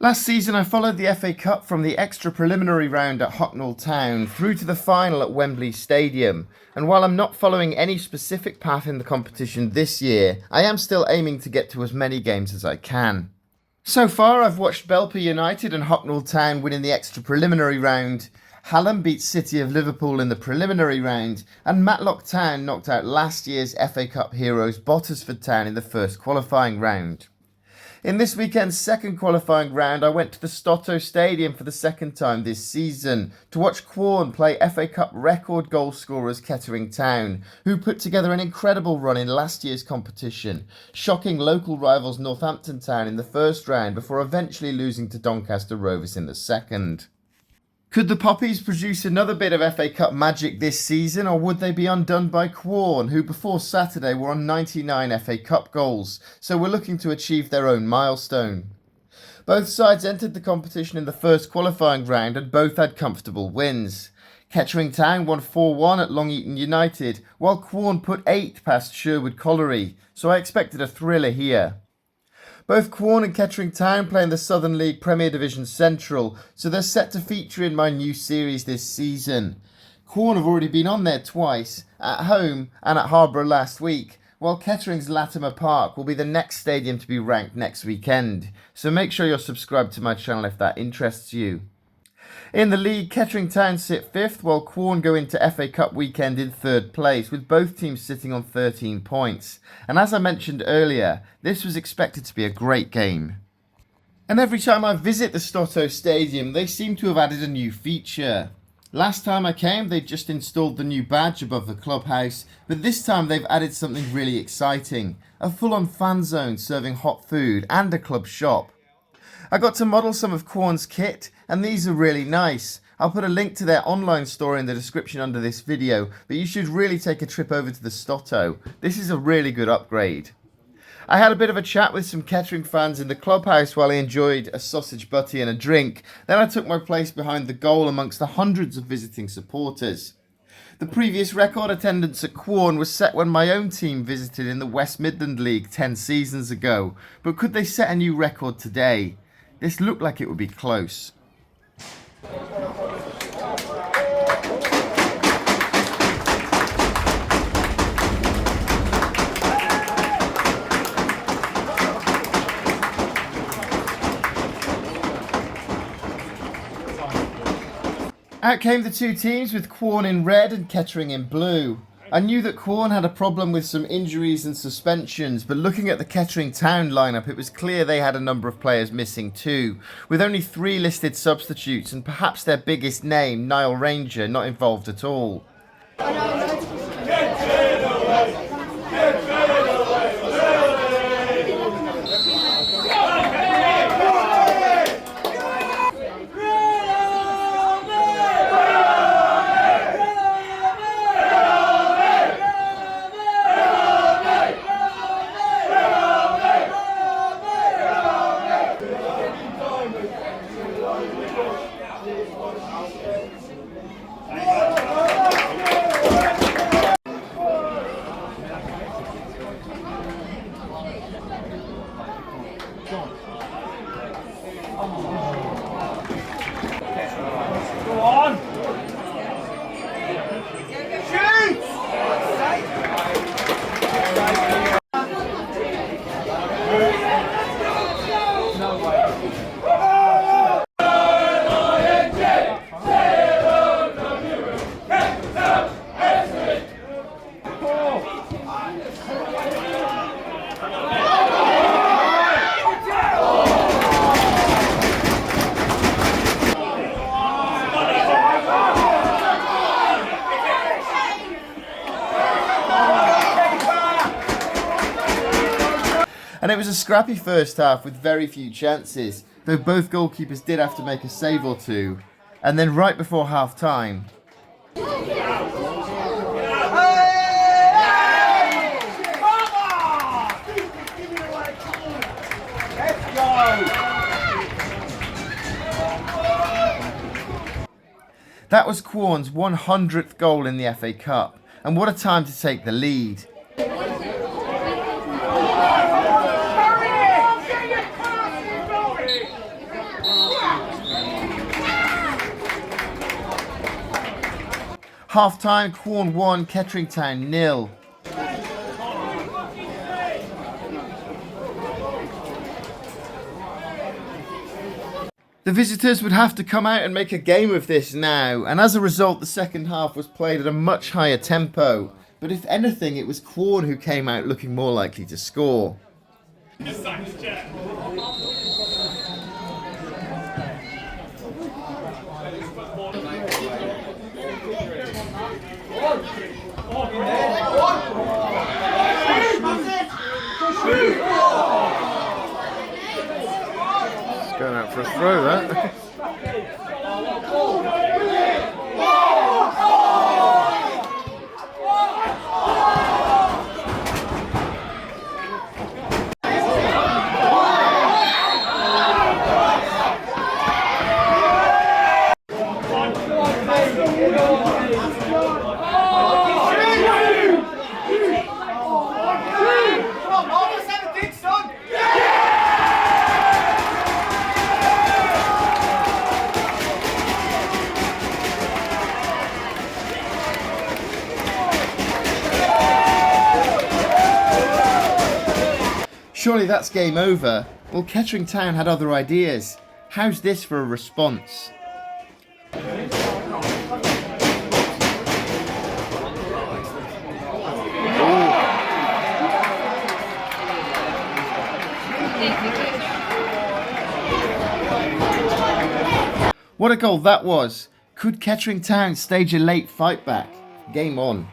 Last season I followed the FA Cup from the extra preliminary round at Kettering Town through to the final at Wembley Stadium, and while I'm not following any specific path in the competition this year, I am still aiming to get to as many games as I can. So far I've watched Belper United and Kettering Town win in the extra preliminary round, Hallam beat City of Liverpool in the preliminary round, and Matlock Town knocked out last year's FA Cup heroes Bottisford Town in the first qualifying round. In this weekend's second qualifying round, I went to the Stotto Stadium for the second time this season to watch Quorn play FA Cup record goal scorers Kettering Town, who put together an incredible run in last year's competition, shocking local rivals Northampton Town in the first round before eventually losing to Doncaster Rovers in the second. Could the Poppies produce another bit of FA Cup magic this season, or would they be undone by Quorn, who before Saturday were on 99 FA Cup goals, so were looking to achieve their own milestone? Both sides entered the competition in the first qualifying round and both had comfortable wins. Kettering Town won 4-1 at Long Eaton United, while Quorn put 8 past Sherwood Colliery, so I expected a thriller here. Both Quorn and Kettering Town play in the Southern League Premier Division Central, so they're set to feature in my new series this season. Quorn have already been on there twice, at home and at Harborough last week, while Kettering's Latimer Park will be the next stadium to be ranked next weekend, so make sure you're subscribed to my channel if that interests you. In the league, Kettering Town sit 5th, while Quorn go into FA Cup weekend in 3rd place, with both teams sitting on 13 points. And as I mentioned earlier, this was expected to be a great game. And every time I visit the Stotto Stadium, they seem to have added a new feature. Last time I came, they'd just installed the new badge above the clubhouse, but this time they've added something really exciting. A full-on fan zone serving hot food and a club shop. I got to model some of Quorn's kit, and these are really nice. I'll put a link to their online store in the description under this video, but you should really take a trip over to the Stotto. This is a really good upgrade. I had a bit of a chat with some Kettering fans in the clubhouse while I enjoyed a sausage butty and a drink. Then I took my place behind the goal amongst the hundreds of visiting supporters. The previous record attendance at Quorn was set when my own team visited in the West Midland League 10 seasons ago, but could they set a new record today? This looked like it would be close. Out came the two teams with Quorn in red and Kettering in blue. I knew that Quorn had a problem with some injuries and suspensions, but looking at the Kettering Town lineup, it was clear they had a number of players missing too, with only 3 listed substitutes and perhaps their biggest name, Niall Ranger, not involved at all. Go on! Shoot! No way. And it was a scrappy first half with very few chances, though both goalkeepers did have to make a save or two. And then right before half time, that was Quorn's 100th goal in the FA Cup, and what a time to take the lead. Half-time, Quorn 1, Kettering Town 0. The visitors would have to come out and make a game of this now, and as a result the second half was played at a much higher tempo. But if anything, it was Quorn who came out looking more likely to score. It's going out for a throw, that. Surely that's game over. Well, Kettering Town had other ideas. How's this for a response? What a goal that was. Could Kettering Town stage a late fight back? Game on.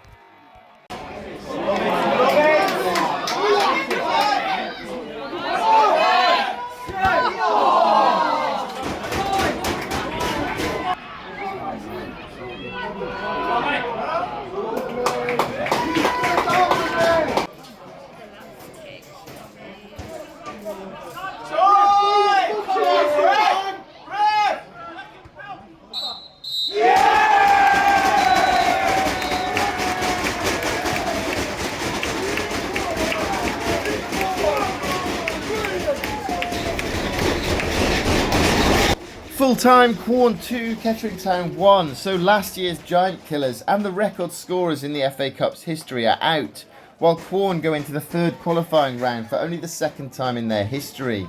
Full time, Quorn 2, Kettering Town 1. So last year's giant killers and the record scorers in the FA Cup's history are out, while Quorn go into the third qualifying round for only the second time in their history.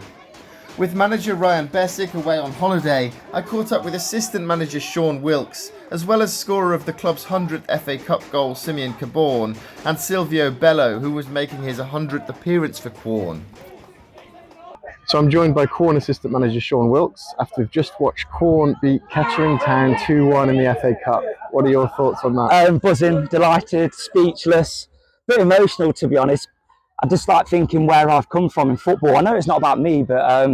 With manager Ryan Bessick away on holiday, I caught up with assistant manager Sean Wilkes, as well as scorer of the club's 100th FA Cup goal Simeon Caborn, and Silvio Bello, who was making his 100th appearance for Quorn. So I'm joined by Quorn assistant manager Sean Wilkes after we've just watched Quorn beat Kettering Town 2-1 in the FA Cup. What are your thoughts on that? Buzzing, delighted, speechless, a bit emotional to be honest. I just like thinking where I've come from in football. I know it's not about me, but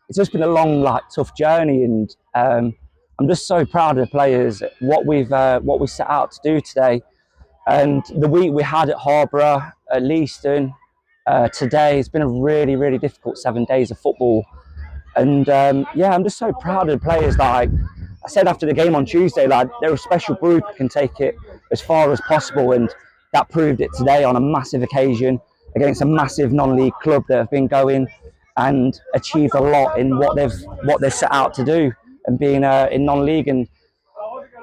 it's just been a long, tough journey, and I'm just so proud of the players, what we set out to do today, and the week we had at Harborough, at Leiston. Today it's been a really, really difficult 7 days of football, and yeah, I'm just so proud of the players. Like I said after the game on Tuesday, they're a special group who can take it as far as possible, and that proved it today on a massive occasion against a massive non-league club that have been going and achieved a lot in what they've set out to do and being in non-league. And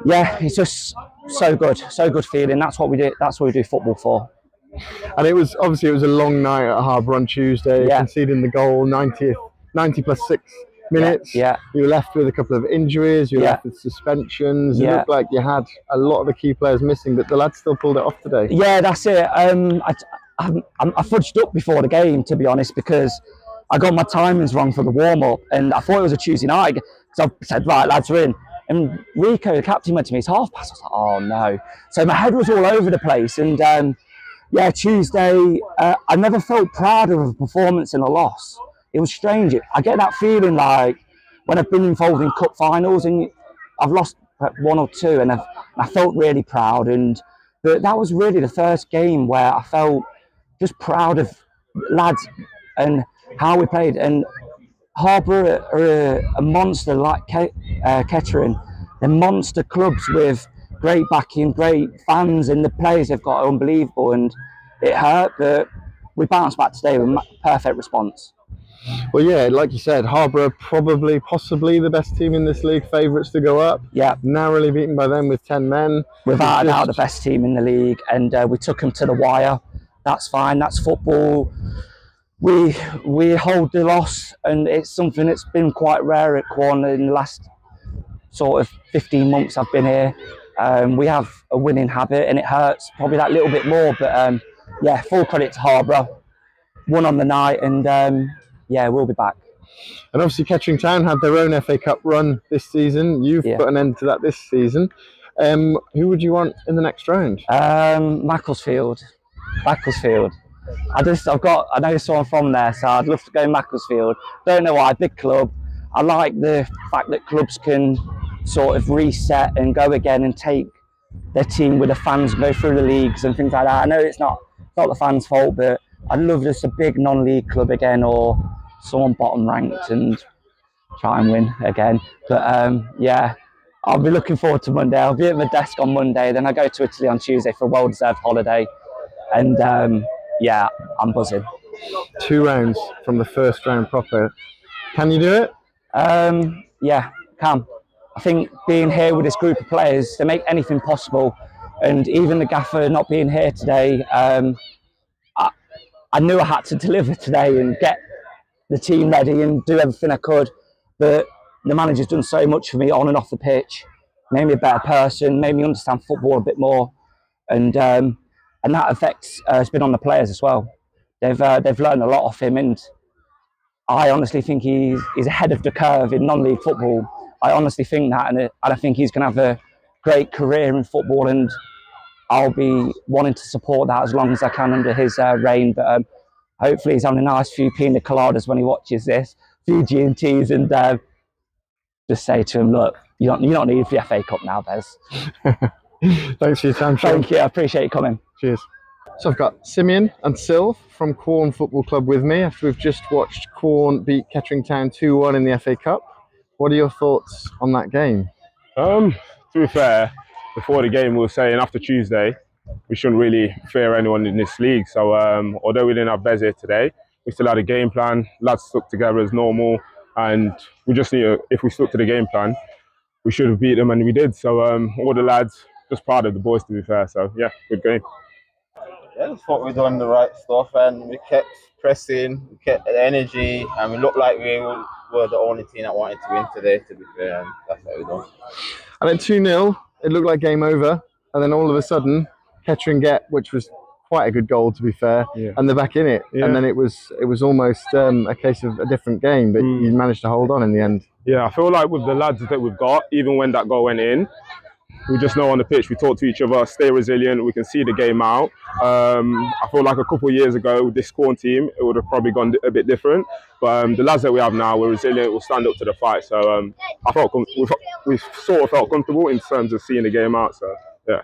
yeah, it's just so good feeling. That's what we do. That's what we do football for. And it was a long night at Harbour on Tuesday, conceding the goal 90 plus 6 minutes. Yeah. You were left with a couple of injuries, you were left with suspensions. It looked like you had a lot of the key players missing, but the lads still pulled it off today. Yeah, that's it. I fudged up before the game, to be honest, because I got my timings wrong for the warm-up, and I thought it was a Tuesday night, so I said, right, lads, we're in. And Rico, the captain, went to me, it's half past. I was like, oh no. So my head was all over the place, and yeah, Tuesday, I never felt proud of a performance in a loss. It was strange. I get that feeling like when I've been involved in cup finals and I've lost 1 or 2, and I felt really proud. But that was really the first game where I felt just proud of lads and how we played. And Harbour are a monster like Kettering. They're monster clubs with great backing, great fans, and the players they've got are unbelievable. And it hurt, but we bounced back today with a perfect response. Well, yeah, like you said, Harborough probably, possibly the best team in this league, favourites to go up. Yeah, Narrowly beaten by them with 10 men. without a We've doubt the best team in the league, and we took them to the wire. That's fine. That's football. We hold the loss, and it's something that's been quite rare at Quorn in the last sort of 15 months I've been here. We have a winning habit, and it hurts probably that little bit more. But yeah, full credit to Harborough. Won on the night, and yeah, we'll be back. And obviously Kettering Town had their own FA Cup run this season. You've Yeah. put an end to that this season. Who would you want in the next round? Macclesfield. I know someone from there, so I'd love to go Macclesfield. Don't know why, big club. I like the fact that clubs can sort of reset and go again and take their team with the fans, go through the leagues and things like that. I know it's not the fans' fault, but I'd love just a big non-league club again, or someone bottom ranked and try and win again. But yeah, I'll be looking forward to Monday. I'll be at my desk on Monday, then I go to Italy on Tuesday for a well-deserved holiday. And yeah, I'm buzzing. 2 rounds from the first round proper. Can you do it? Yeah, can. I think being here with this group of players, they make anything possible. And even the gaffer not being here today, I knew I had to deliver today and get the team ready and do everything I could. But the manager's done so much for me on and off the pitch, made me a better person, made me understand football a bit more, and that effect has been on the players as well. They've learned a lot off him, and I honestly think he's ahead of the curve in non-league football. I honestly think that, and I think he's going to have a great career in football, and I'll be wanting to support that as long as I can under his reign. But hopefully he's having a nice few pina coladas when he watches this, a few G&Ts, and just say to him, look, you don't need the FA Cup now, Bez. Thanks for your time, Sean. Thank you, I appreciate you coming. Cheers. So I've got Simeon and Sylv from Quorn Football Club with me after we've just watched Quorn beat Kettering Town 2-1 in the FA Cup. What are your thoughts on that game? To be fair, before the game we were saying after Tuesday we shouldn't really fear anyone in this league. So although we didn't have Bez here today, we still had a game plan. Lads stuck together as normal, and we just need to, if we stuck to the game plan, we should have beat them, and we did. So all the lads, just proud of the boys, to be fair. So yeah, good game. Yeah, just thought we done the right stuff, and we kept pressing, we kept the energy, and we looked like we were the only team that wanted to win today, to be fair, and that's what we done. And at 2-0, it looked like game over, and then all of a sudden, Kettering get, which was quite a good goal to be fair, and they're back in it. Yeah. And then it was almost a case of a different game, but you managed to hold on in the end. Yeah, I feel like with the lads that we've got, even when that goal went in, we just know on the pitch, we talk to each other, stay resilient, we can see the game out. I feel like a couple of years ago, this Quorn team, it would have probably gone a bit different. But the lads that we have now, we're resilient, we'll stand up to the fight. So I felt we've sort of felt comfortable in terms of seeing the game out. So yeah.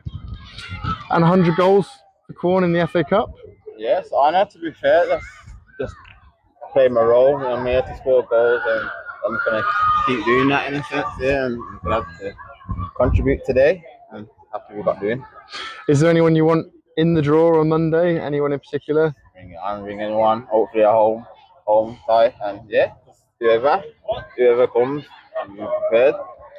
And 100 goals for Quorn in the FA Cup? Yes, honour, to be fair. That's just play my role. I'm here to score goals, and I'm going to keep doing that in a sense. Yeah, and I'm glad to contribute today, and happy we got doing. Is there anyone you want in the draw on Monday? Anyone in particular? Bring it on, bring anyone. Hopefully a home tie, and yeah, whoever comes, I'm prepared.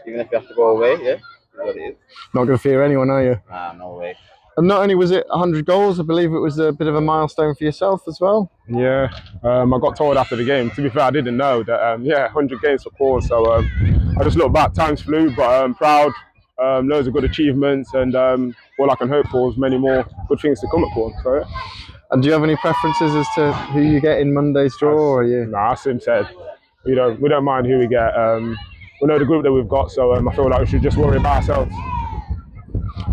Even if you have to go away, yeah, is what it is. Not going to fear anyone, are you? Nah, no way. And not only was it 100 goals, I believe it was a bit of a milestone for yourself as well. Yeah, I got told after the game. To be fair, I didn't know that. 100 games for Quorn. So I just look back. Times flew, but I'm proud. Loads of good achievements, and all I can hope for is many more good things to come at Quorn. So yeah. And do you have any preferences as to who you get in Monday's draw? Or are you? Nah, as Sim said, we don't mind who we get. We know the group that we've got, so I feel like we should just worry about ourselves.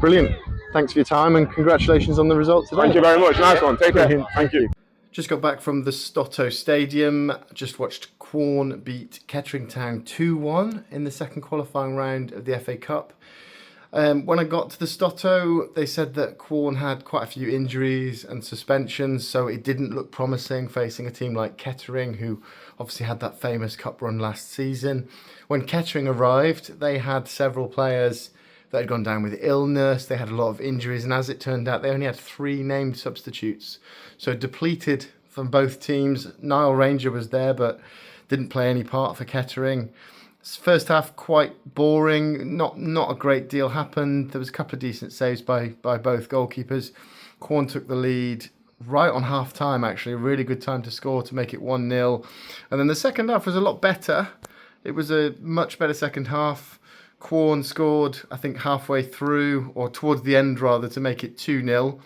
Brilliant. Thanks for your time, and congratulations on the result today. Thank you very much. Nice one. Take care. Thank you. Just got back from the Stotto Stadium. Just watched Quorn beat Kettering Town 2-1 in the second qualifying round of the FA Cup. When I got to the Stotto, they said that Quorn had quite a few injuries and suspensions, so it didn't look promising facing a team like Kettering, who obviously had that famous cup run last season. When Kettering arrived, they had several players that had gone down with illness. They had a lot of injuries, and as it turned out, they only had 3 named substitutes. So depleted from both teams. Niall Ranger was there, but didn't play any part for Kettering. First half quite boring. Not a great deal happened. There was a couple of decent saves by both goalkeepers. Quorn took the lead right on half time, actually. A really good time to score to make it 1-0. And then the second half was a lot better. It was a much better second half. Quorn scored, I think, halfway through, or towards the end rather, to make it 2-0.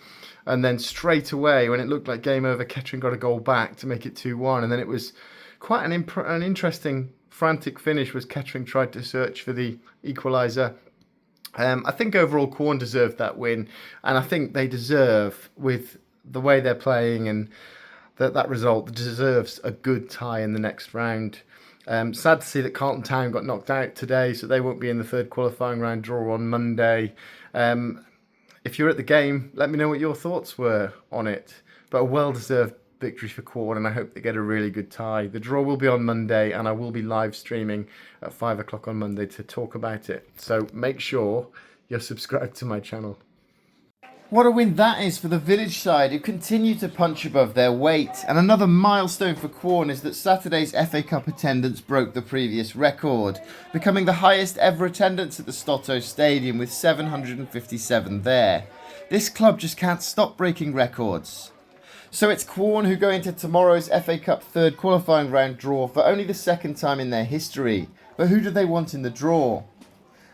And then straight away, when it looked like game over, Kettering got a goal back to make it 2-1. And then it was quite an interesting, frantic finish as Kettering tried to search for the equaliser. I think overall Quorn deserved that win. And I think they deserve, with the way they're playing and that result, deserves a good tie in the next round. Sad to see that Kettering Town got knocked out today, so they won't be in the third qualifying round draw on Monday. If you're at the game, let me know what your thoughts were on it. But a well-deserved victory for Quorn, and I hope they get a really good tie. The draw will be on Monday, and I will be live streaming at 5 o'clock on Monday to talk about it. So make sure you're subscribed to my channel. What a win that is for the village side, who continue to punch above their weight. And another milestone for Quorn is that Saturday's FA Cup attendance broke the previous record, becoming the highest ever attendance at the Stotto Stadium with 757 there. This club just can't stop breaking records. So it's Quorn who go into tomorrow's FA Cup third qualifying round draw for only the second time in their history. But who do they want in the draw?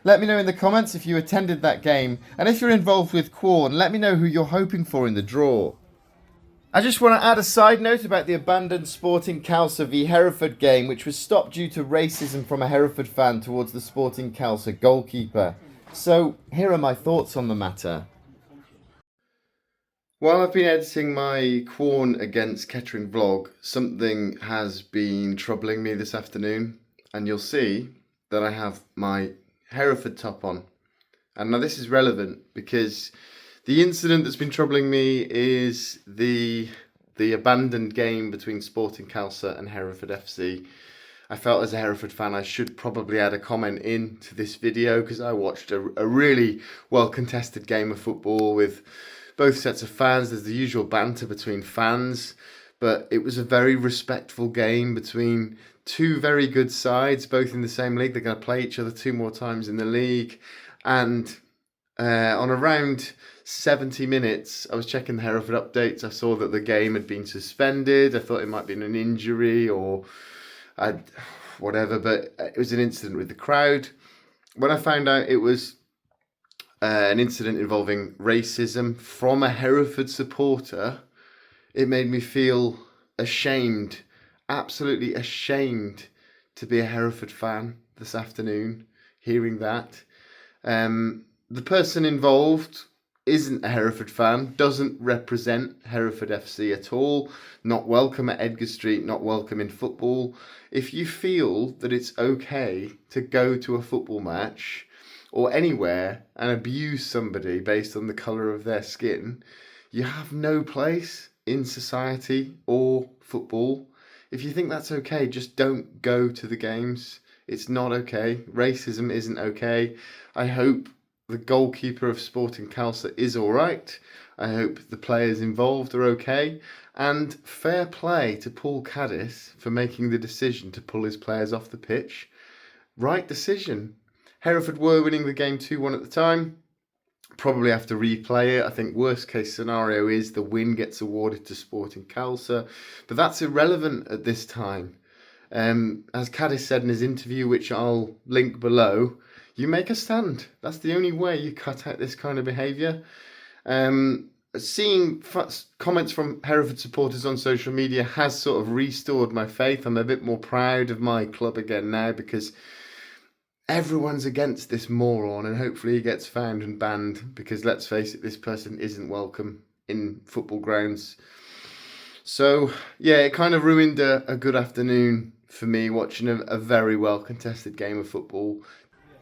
Let me know in the comments if you attended that game, and if you're involved with Quorn, let me know who you're hoping for in the draw. I just want to add a side note about the abandoned Sporting Khalsa v Hereford game, which was stopped due to racism from a Hereford fan towards the Sporting Khalsa goalkeeper. So here are my thoughts on the matter. While I've been editing my Quorn against Kettering vlog, something has been troubling me this afternoon, and you'll see that I have my Hereford top on. And now this is relevant because the incident that's been troubling me is the abandoned game between Sporting Khalsa and Hereford FC. I felt as a Hereford fan I should probably add a comment into this video because I watched a really well contested game of football with both sets of fans. There's the usual banter between fans, but it was a very respectful game between two very good sides, both in the same league. They're going to play each other 2 more times in the league. And on around 70 minutes, I was checking the Hereford updates. I saw that the game had been suspended. I thought it might have been an injury or whatever, but it was an incident with the crowd. When I found out it was an incident involving racism from a Hereford supporter, it made me feel ashamed. Absolutely ashamed to be a Hereford fan this afternoon, hearing that. The person involved isn't a Hereford fan, doesn't represent Hereford FC at all, not welcome at Edgar Street, not welcome in football. If you feel that it's okay to go to a football match or anywhere and abuse somebody based on the colour of their skin, you have no place in society or football. If you think that's okay, just don't go to the games. It's not okay. Racism isn't okay. I hope the goalkeeper of Sporting Khalsa is all right. I hope the players involved are okay. And fair play to Paul Caddis for making the decision to pull his players off the pitch. Right decision. Hereford were winning the game 2-1 at the time. Probably have to replay it. I think worst case scenario is the win gets awarded to Sporting Khalsa, but that's irrelevant at this time. As Caddis said in his interview, which I'll link below, you make a stand. That's the only way you cut out this kind of behaviour. Seeing comments from Hereford supporters on social media has sort of restored my faith. I'm a bit more proud of my club again now because everyone's against this moron, and hopefully he gets found and banned because, let's face it, this person isn't welcome in football grounds. So yeah, it kind of ruined a good afternoon for me watching a very well contested game of football.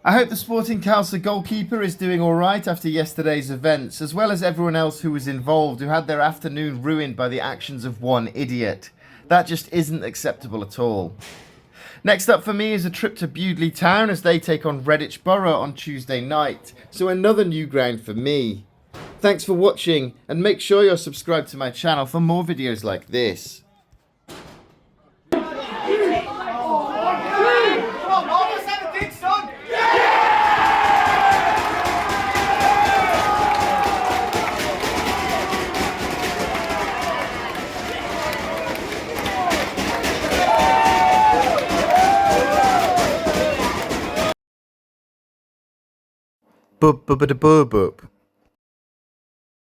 I hope the Sporting Khalsa goalkeeper is doing all right after yesterday's events, as well as everyone else who was involved who had their afternoon ruined by the actions of one idiot. That just isn't acceptable at all. Next up for me is a trip to Kettering Town as they take on Redditch Borough on Tuesday night, so another new ground for me. Thanks for watching, and make sure you're subscribed to my channel for more videos like this. Bub bub bub bub bub.